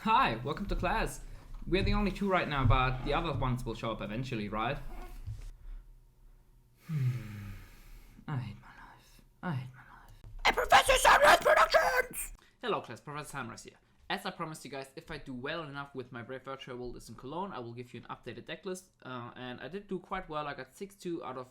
Hi, welcome to class. We're the only two right now, but the other ones will show up eventually, right? I hate my life. I hate my life. And Professor Sunreis Productions! Hello class, Professor Sunreis here. As I promised you guys, if I do well enough with my Brave Virtual World is in Cologne, I will give you an updated deck list. And I did do quite well. I got 6-2 out of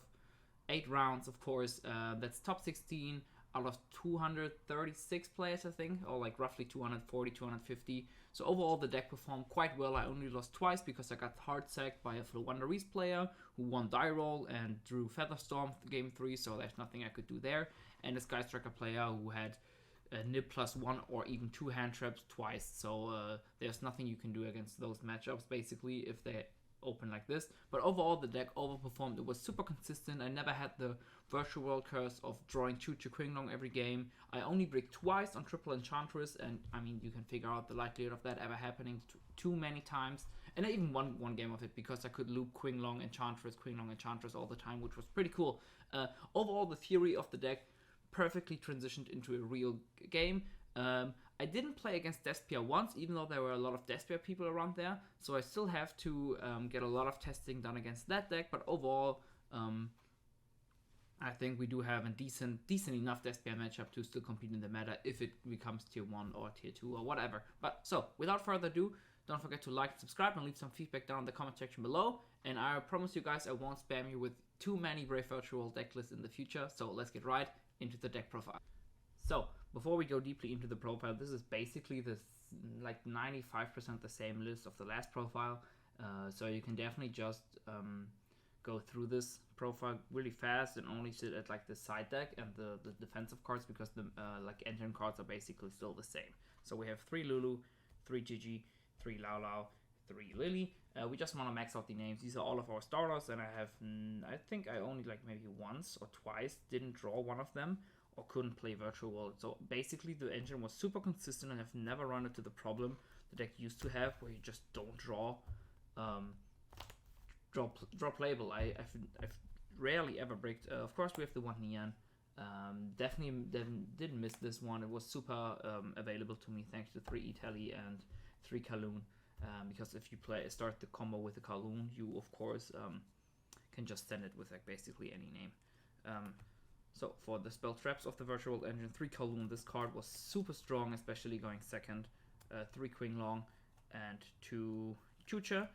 8 rounds, of course. That's top 16 out of 236 players, I think, or like roughly 240, 250. So overall, the deck performed quite well. I only lost twice because I got hard sacked by a Fluwandereese player who won die roll and drew Featherstorm game 3, so there's nothing I could do there. And a Sky Striker player who had a Nib +1 or even 2 hand traps twice. So there's nothing you can do against those matchups, basically, if they open like this. But overall, the deck overperformed. It was super consistent. I never had the virtual world curse of drawing 2 Qinglong every game. I only bricked twice on triple Enchantress, and I mean, you can figure out the likelihood of that ever happening too many times. And I even won one game of it because I could loop Qinglong Enchantress all the time, which was pretty cool. Overall, the theory of the deck perfectly transitioned into a real game. I didn't play against Despia once, even though there were a lot of Despia people around there, so I still have to get a lot of testing done against that deck, but overall, I think we do have a decent enough Despia matchup to still compete in the meta if it becomes tier 1 or tier 2 or whatever. But so, without further ado, don't forget to like, subscribe, and leave some feedback down in the comment section below, and I promise you guys I won't spam you with too many Brave Virtual deck lists in the future, so let's get right into the deck profile. So, before we go deeply into the profile, this is basically this like 95% the same list of the last profile. So you can definitely just go through this profile really fast and only sit at like the side deck and the defensive cards, because the like engine cards are basically still the same. So we have 3 Lulu, 3 Gigi, 3 Lao Lao, 3 Lily. We just want to max out the names. These are all of our starters, and I think I only like maybe once or twice didn't draw one of them or couldn't play Virtual World. So basically the engine was super consistent, and I've never run into the problem the deck used to have where you just don't draw playable. I've rarely ever bricked. Of course we have the 1 Neon. Definitely didn't miss this one. It was super available to me thanks to 3 Italy and 3 Cologne. Because if you start the combo with the Cologne, you of course can just send it with like basically any name. So for the spell traps of the Virtual World engine, 3 Cologne, this card was super strong, especially going second. 3 Qinglong and 2 Chucha.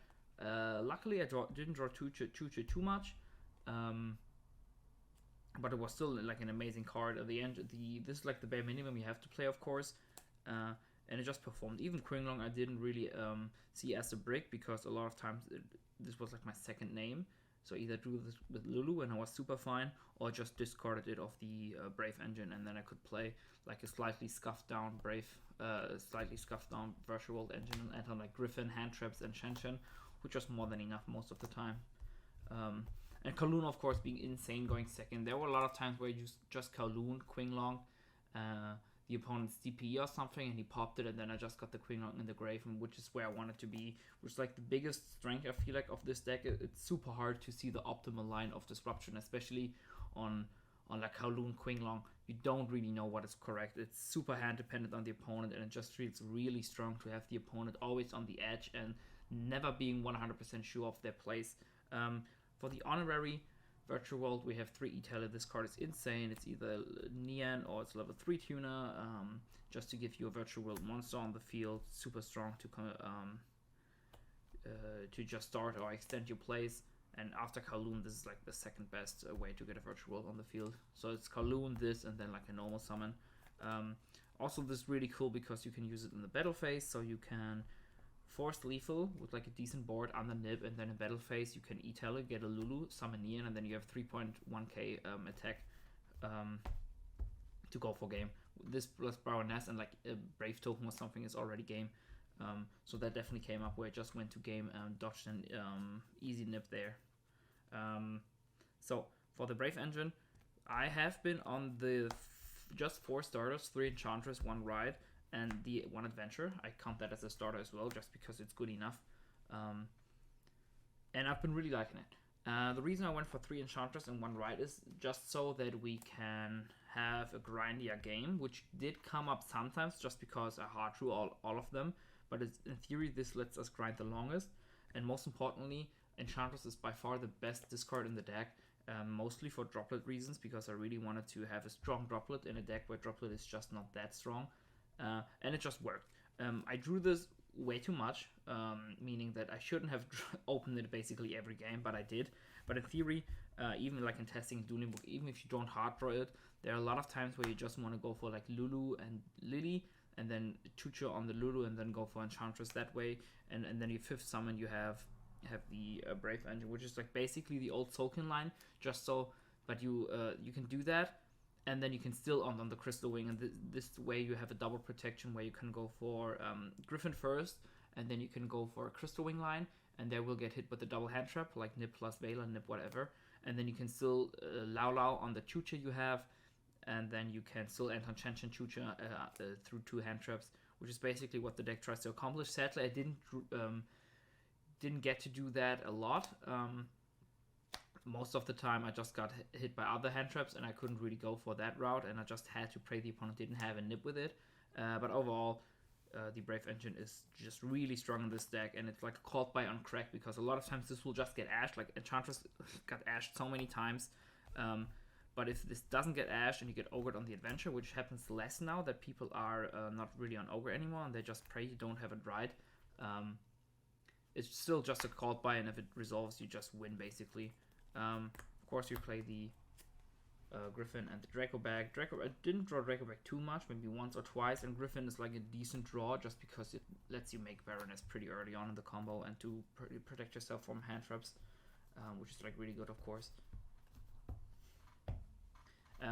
Luckily I didn't draw Chucha too much, but it was still like an amazing card. At the end, this is like the bare minimum you have to play, of course, and it just performed. Even Qinglong I didn't really see as a brick, because a lot of times this was like my second name. So either do this with Lulu and I was super fine, or just discarded it off the Brave engine, and then I could play like a slightly scuffed down Virtual World engine and on like Griffin, Handtraps, and Shenshen, which was more than enough most of the time. And Kowloon, of course, being insane going second. There were a lot of times where you just Kowloon, Qinglong, the opponent's DP or something, and he popped it, and then I just got the Qinglong in the grave, which is where I wanted to be, which is like the biggest strength I feel like of this deck. It's super hard to see the optimal line of disruption, especially on like Kowloon, Qinglong. You don't really know what is correct. It's super hand dependent on the opponent, and it just feels really strong to have the opponent always on the edge and never being 100% sure of their place. For the honorary Virtual World, we have 3 Italia. This card is insane. It's either Neon or it's level 3 tuner, just to give you a Virtual World monster on the field. Super strong to just start or extend your plays. And after Kowloon, this is like the second best way to get a Virtual World on the field. So it's Kowloon, this, and then like a normal summon. Also, this is really cool because you can use it in the battle phase, so you can force lethal with like a decent board on the Nib, and then in battle phase you can E-Tele, get a Lulu, summon Neon, and then you have 3.1k attack to go for game. This plus Baroness and like a Brave token or something is already game. So that definitely came up where I just went to game and dodged an easy Nib there. So for the Brave engine, I have been on the just 4 starters, 3 Enchantress, 1 Ride, and the 1 Adventure. I count that as a starter as well, just because it's good enough. And I've been really liking it. The reason I went for 3 Enchantress and 1 Ride is just so that we can have a grindier game, which did come up sometimes just because I hard drew all of them. but in theory this lets us grind the longest. And most importantly, Enchantress is by far the best discard in the deck, mostly for droplet reasons, because I really wanted to have a strong droplet in a deck where droplet is just not that strong, and it just worked. I drew this way too much, meaning that I shouldn't have opened it basically every game, but I did. But in theory, even like in testing Dueling Book, even if you don't hard draw it, there are a lot of times where you just want to go for like Lulu and Lily, and then Chucha on the Lulu, and then go for Enchantress that way, and then you 5th summon, you have the Brave Engine, which is like basically the old Tzolk'in line, just so, but you can do that, and then you can still on the Crystal Wing, and this way you have a double protection where you can go for Griffin first, and then you can go for a Crystal Wing line, and they will get hit with the double hand trap, like Nib plus Veiler, Nib whatever, and then you can still Lao on the Chucha you have, and then you can still enter Chen Chucha through 2 hand traps, which is basically what the deck tries to accomplish. Sadly, I didn't get to do that a lot. Most of the time I just got hit by other hand traps, and I couldn't really go for that route, and I just had to pray the opponent didn't have a Nib with it. But overall, the Brave Engine is just really strong in this deck, and it's like a called by on crack, because a lot of times this will just get ashed. Like Enchantress got ashed so many times. But if this doesn't get ashed and you get ogred on the adventure, which happens less now that people are not really on ogre anymore, and they just pray you don't have it right, it's still just a called by, and if it resolves, you just win basically. Of course, you play the Griffin and the Draco bag. I didn't draw Draco bag too much, maybe once or twice, and Griffin is like a decent draw just because it lets you make Baroness pretty early on in the combo and to protect yourself from hand traps, which is like really good, of course.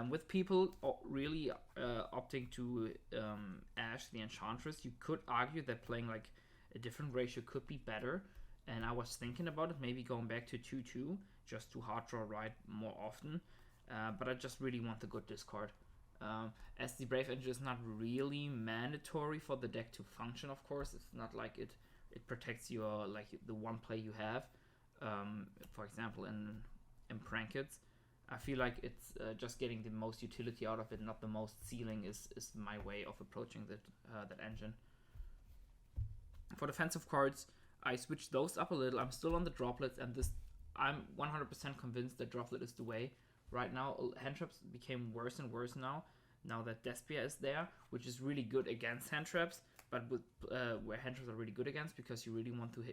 With people really opting to ash the Enchantress, you could argue that playing like a different ratio could be better, and I was thinking about it, maybe going back to 2-2 just to hard draw right more often, but I just really want the good discard. As the Brave Engine is not really mandatory for the deck to function, of course, it's not like it protects your like the one play you have, for example in Prankets. I feel like it's just getting the most utility out of it, not the most ceiling is my way of approaching that engine. For defensive cards, I switched those up a little. I'm still on the droplets, and I'm 100% convinced that droplet is the way. Right now, hand traps became worse and worse now that Despia is there, which is really good against hand traps, but with where hand traps are really good against, because you really want to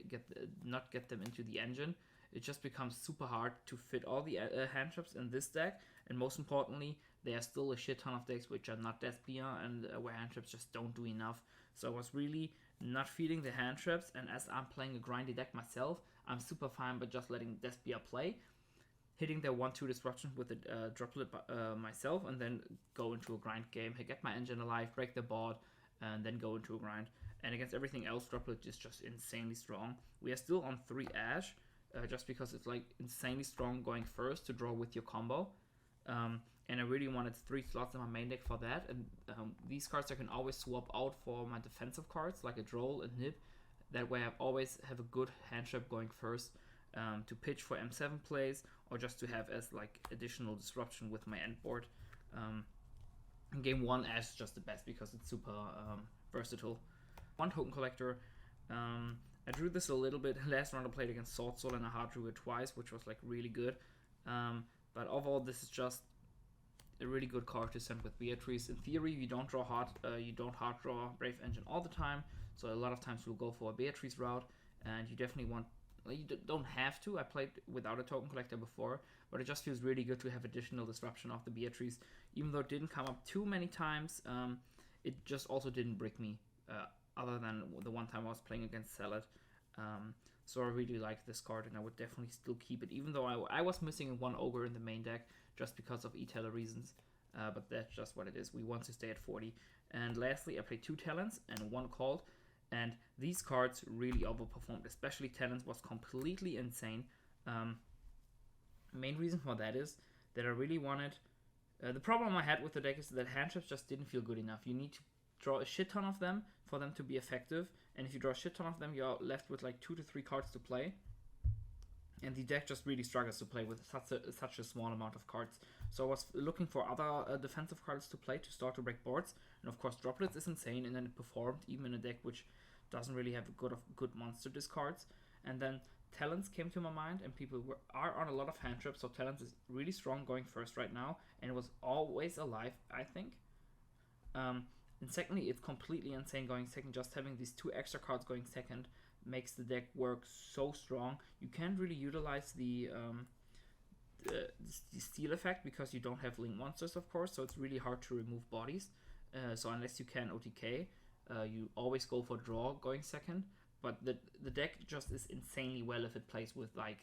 not get them into the engine. It just becomes super hard to fit all the hand traps in this deck, and most importantly, there are still a shit ton of decks which are not Despia, and where hand traps just don't do enough. So I was really not feeding the hand traps, and as I'm playing a grindy deck myself, I'm super fine by just letting Despia play, hitting their 1-2 disruption with a droplet myself, and then go into a grind game, get my engine alive, break the board, and then go into a grind. And against everything else, droplet is just insanely strong. We are still on 3 Ash, just because it's like insanely strong going first to draw with your combo. And I really wanted 3 slots in my main deck for that, and these cards I can always swap out for my defensive cards, like a Droll and Nib. That way I always have a good hand trap going first, to pitch for M7 plays, or just to have as like additional disruption with my end board. In game 1, Ash is just the best because it's super versatile. 1 token collector. I drew this a little bit. Last round I played against Sword Soul, and I hard drew it twice, which was like really good. But overall, this is just a really good card to send with Beatrice. In theory, you don't hard draw Brave Engine all the time, so a lot of times you'll go for a Beatrice route, and you definitely want. You don't have to. I played without a token collector before, but it just feels really good to have additional disruption of the Beatrice. Even though it didn't come up too many times, it just also didn't brick me, other than the one time I was playing against Salad. So I really like this card, and I would definitely still keep it, even though I was missing 1 Ogre in the main deck just because of E-Teller reasons. But that's just what it is. We want to stay at 40. And lastly, I played 2 Talents and 1 Called. And these cards really overperformed, especially Talents was completely insane. Main reason for that is that I really wanted... the problem I had with the deck is that hand traps just didn't feel good enough. You need to draw a shit ton of them for them to be effective, and if you draw a shit ton of them, you're left with like 2 to 3 cards to play. And the deck just really struggles to play with such a small amount of cards. So I was looking for other defensive cards to play to start to break boards. And of course, Droplets is insane, and then it performed even in a deck which doesn't really have a good monster discards. And then Talents came to my mind, and people are on a lot of hand traps, so Talents is really strong going first right now, and it was always alive, I think. And secondly, it's completely insane going second. Just having these 2 extra cards going second makes the deck work so strong. You can't really utilize the steal effect because you don't have link monsters, of course, so it's really hard to remove bodies. So unless you can OTK, you always go for draw going second. But the deck just is insanely well if it plays with like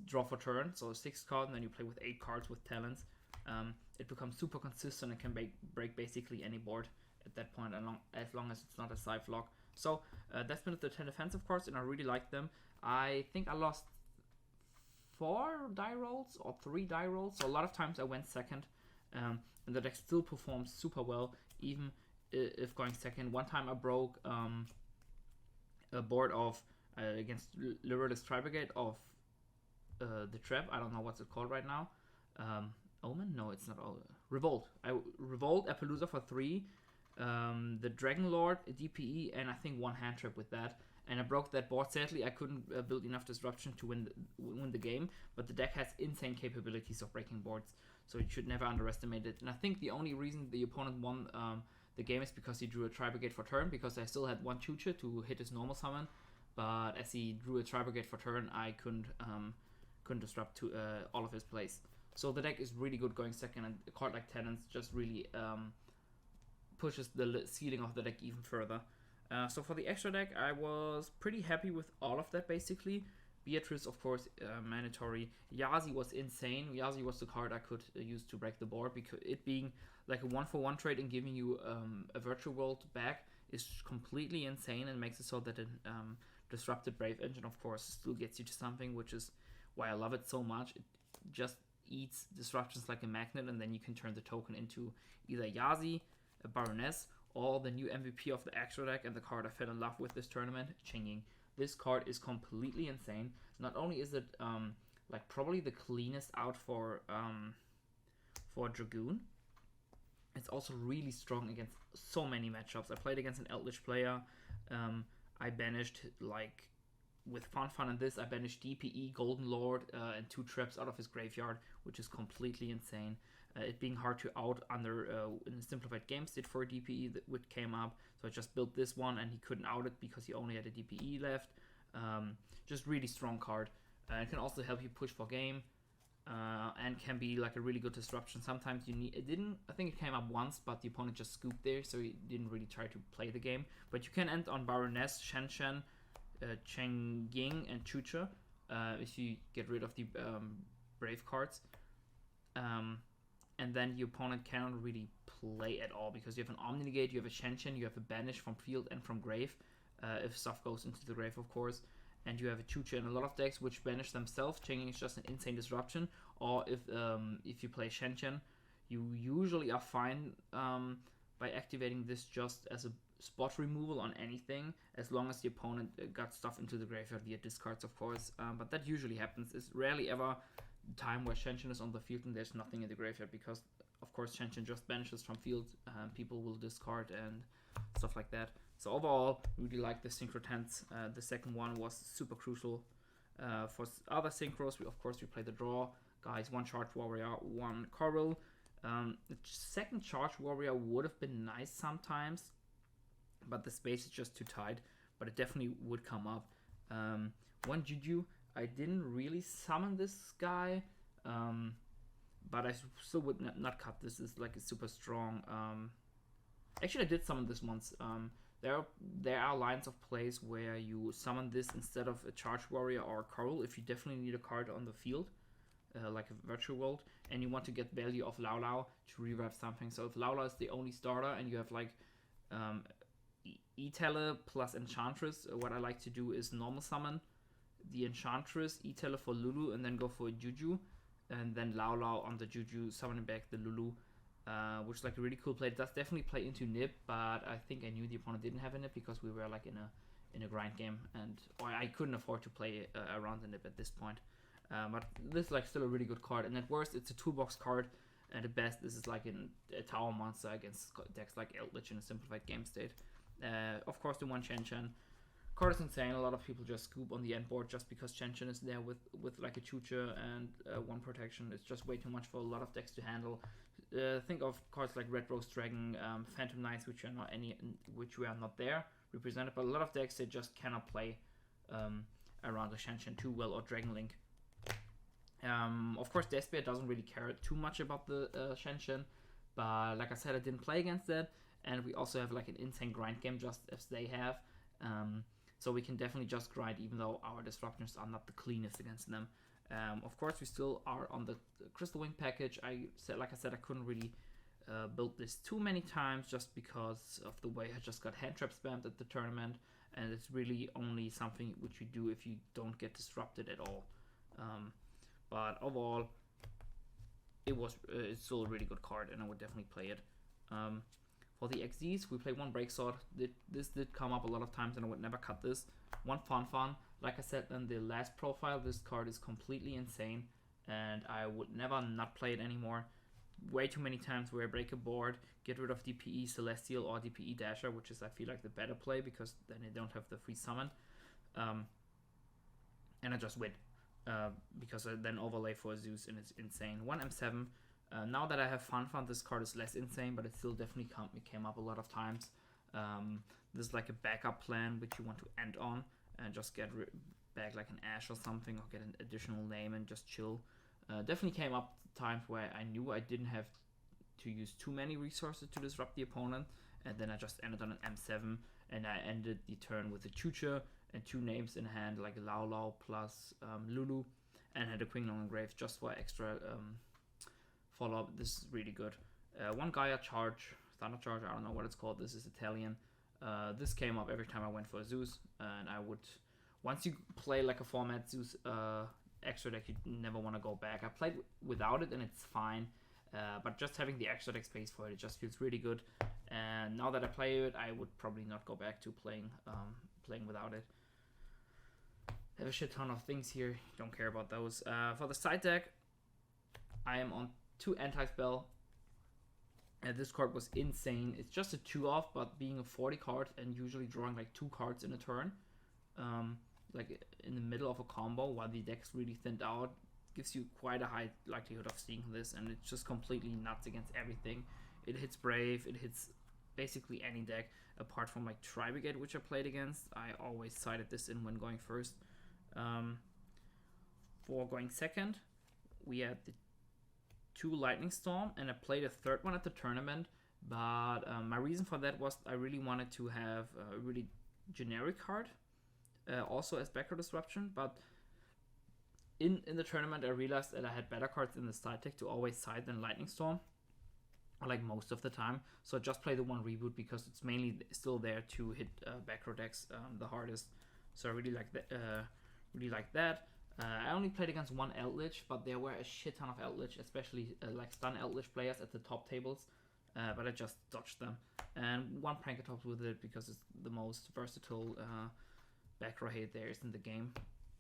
draw for turn, so 6 cards, and then you play with 8 cards with Talents. It becomes super consistent and can break basically any board at that point, as long as it's not a side lock. So that's been the 10 defense, of course, and I really like them. I think I lost 4 die rolls or 3 die rolls, so a lot of times I went second, and the deck still performs super well, even if going second. One time I broke a board of against Lureless Tri-Brigade of the trap. I don't know what's it called right now. Omen? No, it's not Revolt. I Revolt Appaloosa for 3, the Dragon Lord, a DPE, and I think 1 hand trap with that. And I broke that board. Sadly, I couldn't build enough disruption to win the game, but the deck has insane capabilities of breaking boards, so you should never underestimate it. And I think the only reason the opponent won the game is because he drew a Tri-Brigade for turn, because I still had 1 Chucha to hit his normal summon, but as he drew a Tri-Brigade for turn, I couldn't disrupt all of his plays. So the deck is really good going second, and a card like Talents just really pushes the ceiling of the deck even further. So for the extra deck, I was pretty happy with all of that, basically. Beatrice, of course, mandatory. Yazi was insane. Yazi was the card I could use to break the board, because it being like a 1-for-1 trade and giving you a virtual world back is completely insane, and makes it so that a disrupted Brave Engine, of course, still gets you to something, which is why I love it so much. It just eats disruptions like a magnet, and then you can turn the token into either Yazi, a Baroness, or the new MVP of the extra deck, and the card I fell in love with this tournament, Chinging. This card is completely insane. Not only is it like probably the cleanest out for Dragoon, it's also really strong against so many matchups. I played against an Eldritch player. I banished, like, with Fun and this, I banished DPE, Golden Lord, and 2 traps out of his graveyard, which is completely insane. It being hard to out under in a simplified game state for a DPE which came up, so I just built this one, and he couldn't out it because he only had a DPE left. Just really strong card. It can also help you push for game, and can be like a really good disruption. Sometimes you need. I think it came up once, but the opponent just scooped there, so he didn't really try to play the game. But you can end on Baroness, Shen, Chengying, and Chucha if you get rid of the Brave cards. And then your opponent cannot really play at all, because you have an Omni-Negate, you have a Shen, you have a Banish from field and from grave, if stuff goes into the grave, of course. And you have a Chucha in a lot of decks which banish themselves. Changing is just an insane disruption. Or if you play Shen, you usually are fine by activating this just as a spot removal on anything, as long as the opponent got stuff into the graveyard via discards, of course. But that usually happens. It's rarely ever time where Shen is on the field and there's nothing in the graveyard, because of course Shen just banishes from field, people will discard and stuff like that. So overall, really like the Synchro 10s. The second one was super crucial. For other synchros, we play the draw guys, 1 Charge Warrior, 1 Coral. The second Charge Warrior would have been nice sometimes, but the space is just too tight, but it definitely would come up. 1 Juju. I didn't really summon this guy, but I still would not cut. This is like a super strong. Actually, I did summon this once. There are lines of plays where you summon this instead of a Charge Warrior or a Coral if you definitely need a card on the field, like a Virtual World, and you want to get value of Lao Lao to revive something. So if Lao Lao is the only starter and you have like E-Teller plus Enchantress, what I like to do is normal summon the Enchantress, E-Teller for Lulu, and then go for a Juju, and then Lao Lao on the Juju, summoning back the Lulu, which is like a really cool play. It does definitely play into Nib, but I think I knew the opponent didn't have a Nib because we were like in a grind game, or I couldn't afford to play around the Nib at this point. But this is like still a really good card, and at worst it's a toolbox card, and at best this is like a tower monster against decks like Eldritch in a simplified game state. Of course, the one Chen. Card is insane. A lot of people just scoop on the end board just because Chen is there with like a Chucha and one protection. It's just way too much for a lot of decks to handle. Think of cards like Red Rose Dragon, Phantom Knights, which are not there represented, but a lot of decks they just cannot play around the Chen too well, or Dragon Link. Of course, Despia doesn't really care too much about the Chen, but like I said, I didn't play against that, and we also have like an insane grind game just as they have. So we can definitely just grind, even though our disruptions are not the cleanest against them. Of course, we still are on the Crystal Wing package. Like I said, I couldn't really build this too many times just because of the way I just got Handtrap spammed at the tournament, and it's really only something which you do if you don't get disrupted at all. But overall, it's still a really good card, and I would definitely play it. For the XDs, we play one Break Sword. This did come up a lot of times, and I would never cut this. One Fan. Like I said in the last profile, this card is completely insane, and I would never not play it anymore. Way too many times where I break a board, get rid of DPE Celestial or DPE Dasher, which is I feel like the better play because then they don't have the free summon. And I just win because I then overlay for a Zeus, and it's insane. One M7. Now that I have Fan, this card is less insane, but it still definitely came up a lot of times. This is like a backup plan which you want to end on and just get back like an Ash or something, or get an additional name and just chill. Definitely came up times where I knew I didn't have to use too many resources to disrupt the opponent, and then I just ended on an M7, and I ended the turn with a Chucha and two names in hand, like Lao plus Lulu, and had a Qinglong Engrave just for extra follow-up. This is really good. One Gaia Charge, Thunder Charge, I don't know what it's called. This is Italian. This came up every time I went for a Zeus, and I would, once you play like a format Zeus extra deck, you never want to go back. I played without it, and it's fine, but just having the extra deck space for it just feels really good. And now that I play it, I would probably not go back to playing without it. I have a shit ton of things here. Don't care about those. For the side deck, I am on 2 Anti-Spell, and this card was insane. It's just a 2-off, but being a 40 card and usually drawing like 2 cards in a turn, like in the middle of a combo while the deck's really thinned out, gives you quite a high likelihood of seeing this, and it's just completely nuts against everything. It hits Brave, it hits basically any deck apart from like Tri-Brigade, which I played against. I always sided this in when going first. For going second, we had the 2 Lightning Storm, and I played a third one at the tournament, but my reason for that was I really wanted to have a really generic card, also as backrow disruption, but in the tournament I realized that I had better cards in the side deck to always side than Lightning Storm, like most of the time, so I just play the one Reboot because it's mainly still there to hit backrow decks the hardest, so I really like that. I only played against one Eldritch, but there were a shit ton of Eldritch, especially like stun Eldritch players at the top tables, but I just dodged them. And one Prankatops with it because it's the most versatile back row hate there is in the game,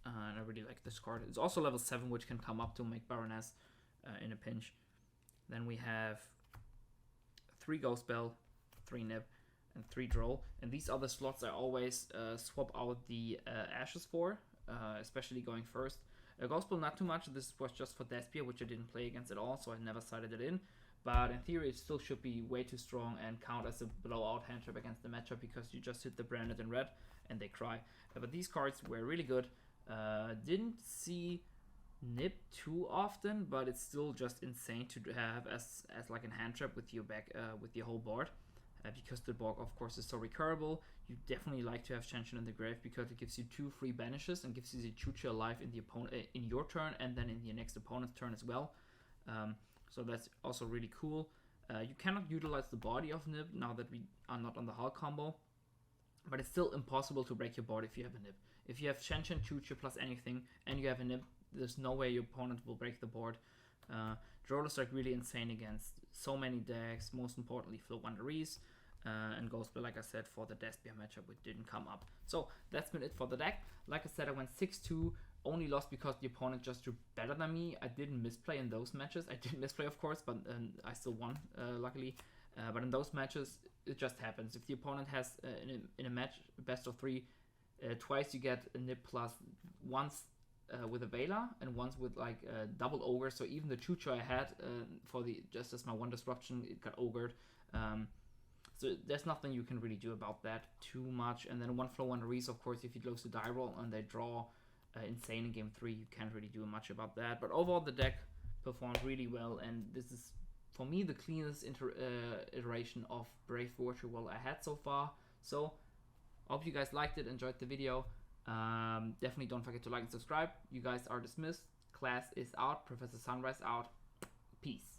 and I really like this card. It's also level 7, which can come up to make Baroness in a pinch. Then we have 3 Ghost Bell, 3 Nib, and 3 Droll, and these are the slots I always swap out the Ashes for. Especially going first. Gospel not too much. This was just for Despia, which I didn't play against at all, so I never sided it in. But in theory, it still should be way too strong and count as a blowout hand trap against the matchup because you just hit the branded in red and they cry. But these cards were really good. Didn't see Nib too often, but it's still just insane to have as like a hand trap with your with your whole board. Because the Borg, of course, is so recurable, you definitely like to have Shenchen in the grave because it gives you 2 free banishes and gives you the Chucha alive in the opponent in your turn and then in your next opponent's turn as well. So that's also really cool. You cannot utilize the body of Nib now that we are not on the Hulk combo, but it's still impossible to break your board if you have a Nib. If you have Shenchen, Chucha plus anything and you have a Nib, there's no way your opponent will break the board. Droll is like really insane against so many decks, most importantly Flow Wanderees, and Ghostbell, like I said, for the Despia matchup, which didn't come up. So that's been it for the deck. Like I said, I went 6-2, only lost because the opponent just drew better than me. I didn't misplay in those matches. I did misplay, of course, but I still won, luckily. But in those matches, it just happens. If the opponent has in a match best of 3, twice you get a Nib plus, once with a Veiler and once with like a double ogre. So even the Chucho I had for the just as my 1 disruption, it got ogred. So there's nothing you can really do about that too much. And then 1 flow 1 Reese, of course, if he goes to die roll and they draw insane in game 3, you can't really do much about that. But overall the deck performed really well, and this is for me the cleanest iteration of Brave Virtual I had so far. So I hope you guys liked it, enjoyed the video. Definitely don't forget to like and subscribe. You guys are dismissed. Class is out. Professor Sunreis out. Peace.